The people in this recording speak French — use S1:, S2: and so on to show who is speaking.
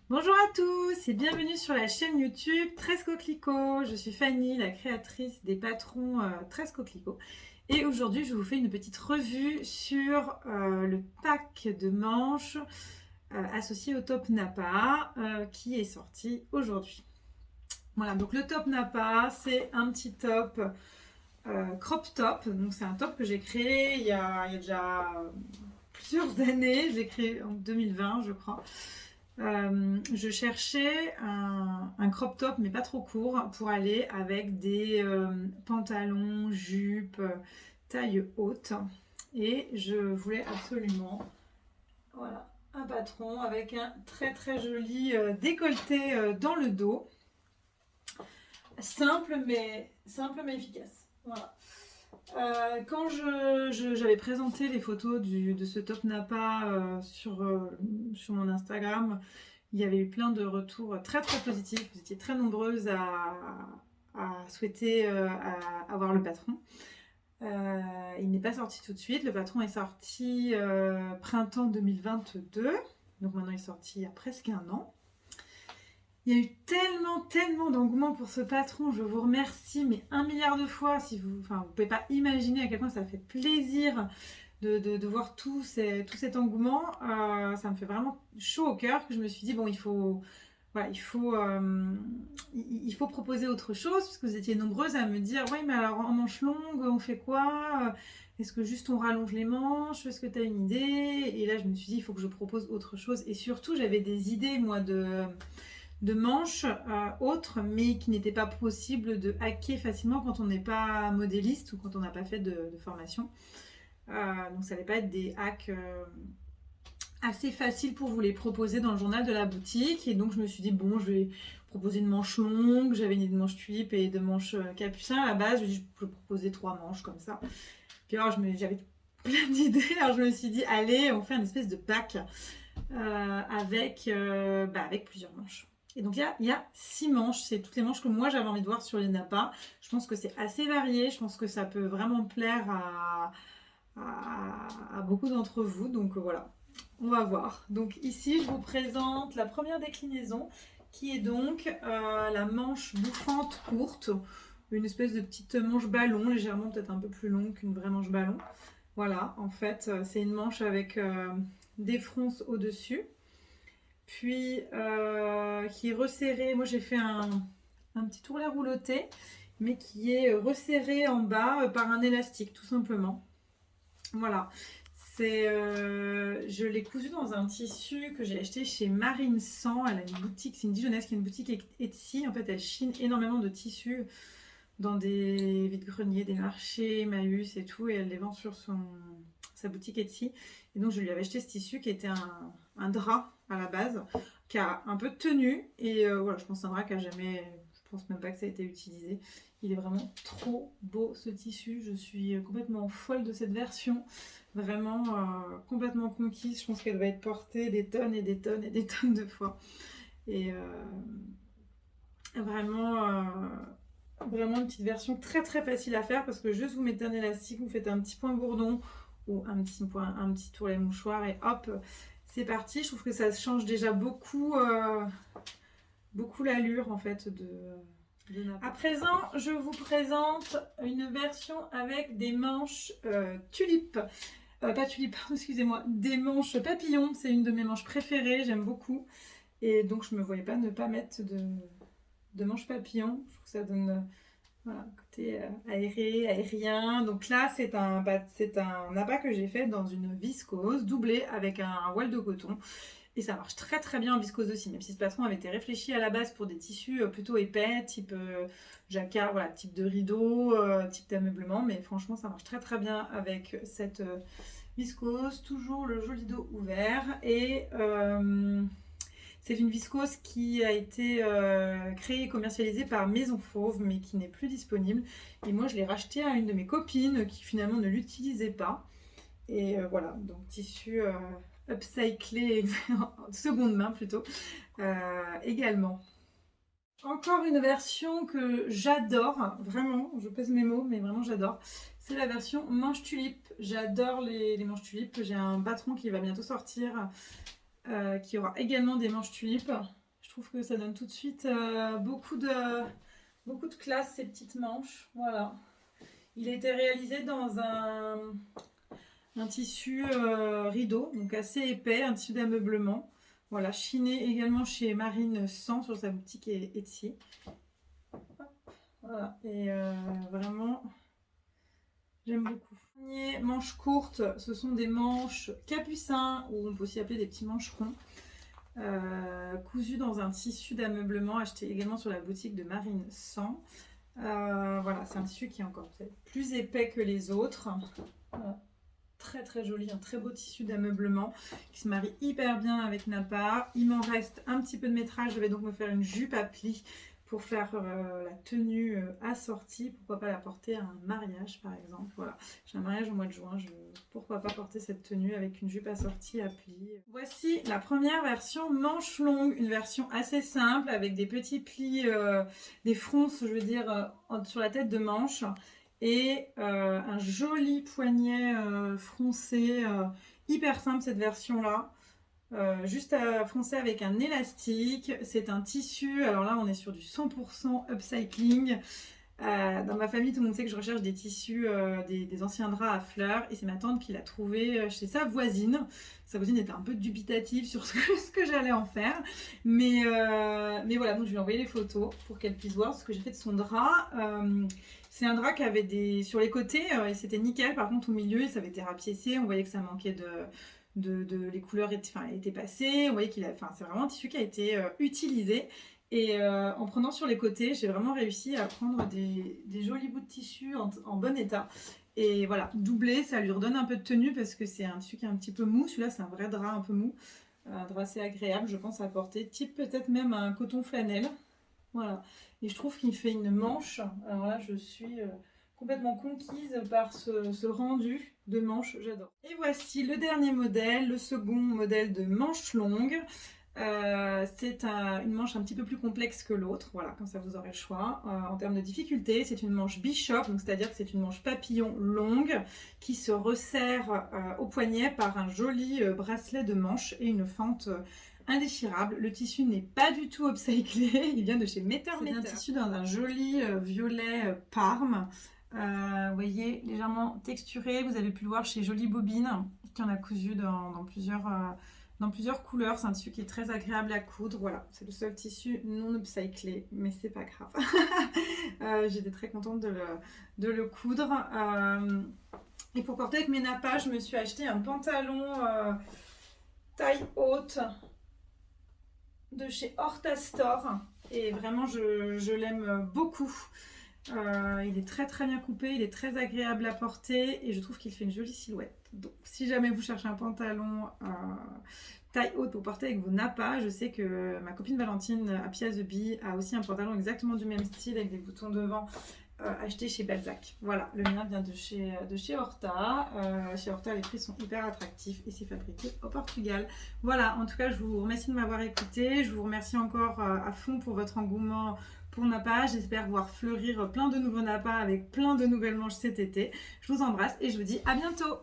S1: Bonjour à tous et bienvenue sur la chaîne YouTube 13 Coquelicots. Je suis Fanny, la créatrice des patrons 13 Coquelicots. Et aujourd'hui, je vous fais une petite revue sur le pack de manches associé au top Napa qui est sorti aujourd'hui. Voilà, donc le top Napa, c'est un petit top crop top. Donc c'est un top que j'ai créé il y a déjà plusieurs années. Je l'ai créé en 2020, je crois. Je cherchais un crop top mais pas trop court pour aller avec des pantalons, jupes, taille haute et je voulais absolument voilà, un patron avec un très très joli décolleté dans le dos, simple mais efficace. Voilà. Quand j'avais présenté les photos de ce top Napa sur mon Instagram, il y avait eu plein de retours très très positifs. Vous étiez très nombreuses à souhaiter avoir le patron. Il n'est pas sorti tout de suite. Le patron est sorti printemps 2022. Donc maintenant il est sorti il y a presque un an. Il y a eu tellement d'engouement pour ce patron. Je vous remercie, mais 1 milliard de fois. Vous ne pouvez pas imaginer à quel point ça fait plaisir de voir tout cet engouement. Ça me fait vraiment chaud au cœur que je me suis dit, bon, voilà, il faut proposer autre chose, parce que vous étiez nombreuses à me dire, oui, mais alors en manche longue, on fait quoi? Est-ce que juste on rallonge les manches? Est-ce que tu as une idée? Et là, je me suis dit, il faut que je propose autre chose. Et surtout, j'avais des idées, moi, de manches autres, mais qui n'étaient pas possibles de hacker facilement quand on n'est pas modéliste ou quand on n'a pas fait de formation. Donc ça n'allait pas être des hacks assez faciles pour vous les proposer dans le journal de la boutique. Et donc je me suis dit, bon, je vais proposer une manche longue. J'avais une idée de manche tulipe et de manche capucin à la base. Je peux proposer 3 manches comme ça. Puis alors j'avais plein d'idées. Alors je me suis dit, allez, on fait une espèce de pack avec plusieurs manches. Et donc il y a 6 manches, c'est toutes les manches que moi j'avais envie de voir sur les nappes. Je pense que c'est assez varié, je pense que ça peut vraiment plaire à beaucoup d'entre vous. Donc voilà, on va voir. Donc ici je vous présente la première déclinaison qui est donc la manche bouffante courte, une espèce de petite manche ballon, légèrement peut-être un peu plus longue qu'une vraie manche ballon. Voilà, en fait c'est une manche avec des fronces au-dessus, puis qui est resserré. Moi j'ai fait un petit tourlet rouloté, mais qui est resserré en bas par un élastique tout simplement. Voilà, je l'ai cousu dans un tissu que j'ai acheté chez Marine 100. Elle a une boutique, c'est une Dijonnaise qui a une boutique Etsy. En fait, elle chine énormément de tissus dans des vides-greniers, des marchés, Emmaüs et tout, et elle les vend sur sa boutique Etsy. Et donc je lui avais acheté ce tissu qui était un drap à la base, qui a un peu de tenue, et voilà, je pense que c'est un drap qui a jamais, je pense même pas que ça a été utilisé. Il est vraiment trop beau ce tissu, je suis complètement folle de cette version, vraiment complètement conquise. Je pense qu'elle va être portée des tonnes et des tonnes et des tonnes de fois. Et vraiment une petite version très très facile à faire, parce que juste vous mettez un élastique, vous faites un petit point bourdon ou un petit tourlet mouchoir et hop, c'est parti. Je trouve que ça change déjà beaucoup l'allure en fait de Napa. À présent, je vous présente une version avec des manches tulipes. Pas tulipes, excusez-moi, des manches papillons. C'est une de mes manches préférées, j'aime beaucoup. Et donc je me voyais pas ne pas mettre de manches papillons. Je trouve que ça donne voilà, côté aérien. Donc là, c'est un abat que j'ai fait dans une viscose doublée avec un voile de coton. Et ça marche très très bien en viscose aussi, même si ce patron avait été réfléchi à la base pour des tissus plutôt épais, type jacquard, voilà, type de rideau, type d'ameublement. Mais franchement, ça marche très très bien avec cette viscose. Toujours le joli dos ouvert. Et c'est une viscose qui a été créée et commercialisée par Maison Fauve, mais qui n'est plus disponible. Et moi, je l'ai rachetée à une de mes copines qui finalement ne l'utilisait pas. Et voilà, donc tissu upcyclé, seconde main plutôt, également. Encore une version que j'adore, vraiment, je pèse mes mots, mais vraiment j'adore. C'est la version manche tulipe. J'adore les manches tulipes. J'ai un patron qui va bientôt sortir qui aura également des manches tulipes. Je trouve que ça donne tout de suite beaucoup de classe, ces petites manches. Voilà. Il a été réalisé dans un tissu rideau, donc assez épais, un tissu d'ameublement. Voilà, chiné également chez Marine 100 sur sa boutique Etsy. Voilà, et vraiment, j'aime beaucoup. Les manches courtes, ce sont des manches capucins, ou on peut aussi appeler des petits mancherons, cousus dans un tissu d'ameublement acheté également sur la boutique de Marine 100. Voilà, c'est un tissu qui est encore plus épais que les autres. Voilà. Très très joli, un très beau tissu d'ameublement qui se marie hyper bien avec Napa. Il m'en reste un petit peu de métrage, je vais donc me faire une jupe à plis pour faire la tenue assortie. Pourquoi pas la porter à un mariage par exemple. Voilà, j'ai un mariage au mois de juin, pourquoi pas porter cette tenue avec une jupe assortie à plis. Voici la première version manche longue, une version assez simple avec des petits plis, des fronces je veux dire sur la tête de manche. Et un joli poignet froncé, hyper simple cette version là, juste à froncer avec un élastique. C'est un tissu, alors là on est sur du 100% upcycling. Dans ma famille tout le monde sait que je recherche des tissus, des anciens draps à fleurs, et c'est ma tante qui l'a trouvé chez sa voisine. Sa voisine était un peu dubitative sur ce que j'allais en faire, mais voilà, donc je lui ai envoyé les photos pour qu'elle puisse voir ce que j'ai fait de son drap. C'est un drap qui avait sur les côtés, et c'était nickel. Par contre, au milieu, ça avait été rapiécé. On voyait que ça manquait les couleurs étaient passées. On voyait c'est vraiment un tissu qui a été utilisé. Et en prenant sur les côtés, j'ai vraiment réussi à prendre des jolis bouts de tissu en bon état. Et voilà, doublé, ça lui redonne un peu de tenue parce que c'est un tissu qui est un petit peu mou. Celui-là, c'est un vrai drap un peu mou. Un drap assez agréable, je pense, à porter. Type peut-être même un coton flanelle. Voilà, et je trouve qu'il fait une manche. Alors là, je suis complètement conquise par ce rendu de manche, j'adore. Et voici le dernier modèle, le second modèle de manche longue. C'est une manche un petit peu plus complexe que l'autre, voilà, comme ça vous aurez le choix. En termes de difficulté, c'est une manche bishop, donc c'est-à-dire que c'est une manche papillon longue qui se resserre au poignet par un joli bracelet de manche et une fente indéchirable. Le tissu n'est pas du tout upcyclé, il vient de chez Meter. C'est un tissu dans un joli violet Parme. Vous voyez, légèrement texturé. Vous avez pu le voir chez Jolie Bobine, qui en a cousu dans plusieurs couleurs. C'est un tissu qui est très agréable à coudre. Voilà, c'est le seul tissu non upcyclé, mais c'est pas grave. J'étais très contente de le coudre. Et pour porter avec mes nappas, je me suis acheté un pantalon taille haute de chez Horta Store, et vraiment je l'aime beaucoup. Il est très très bien coupé, il est très agréable à porter et je trouve qu'il fait une jolie silhouette. Donc si jamais vous cherchez un pantalon taille haute pour porter avec vos nappas, je sais que ma copine Valentine à Pia The Bee a aussi un pantalon exactement du même style avec des boutons devant, acheté chez Balzac. Voilà, le mien vient de chez Horta. Chez Horta, les prix sont hyper attractifs et c'est fabriqué au Portugal. Voilà, en tout cas, je vous remercie de m'avoir écouté. Je vous remercie encore à fond pour votre engouement pour Napa. J'espère voir fleurir plein de nouveaux nappas avec plein de nouvelles manches cet été. Je vous embrasse et je vous dis à bientôt.